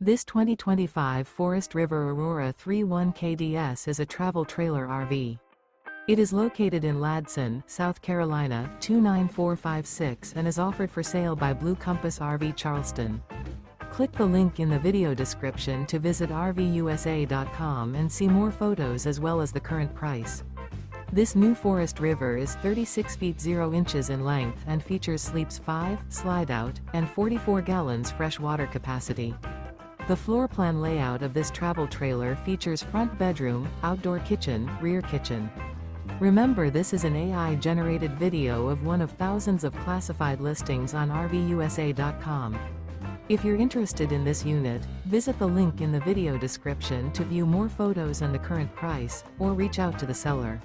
This 2025 Forest River Aurora 31 KDS is a travel trailer RV. It is located in Ladson, South Carolina 29456 and is offered for sale by Blue Compass RV Charleston. Click the link in the video description to visit RVUSA.com and see more photos as well as the current price. This new Forest River is 36 feet 0 inches in length and features sleeps 5, Slideout, and 44 gallons fresh water capacity. The floor plan layout of this travel trailer features front bedroom, outdoor kitchen, rear kitchen. Remember, this is an AI-generated video of one of thousands of classified listings on RVUSA.com. If you're interested in this unit, visit the link in the video description to view more photos and the current price, or reach out to the seller.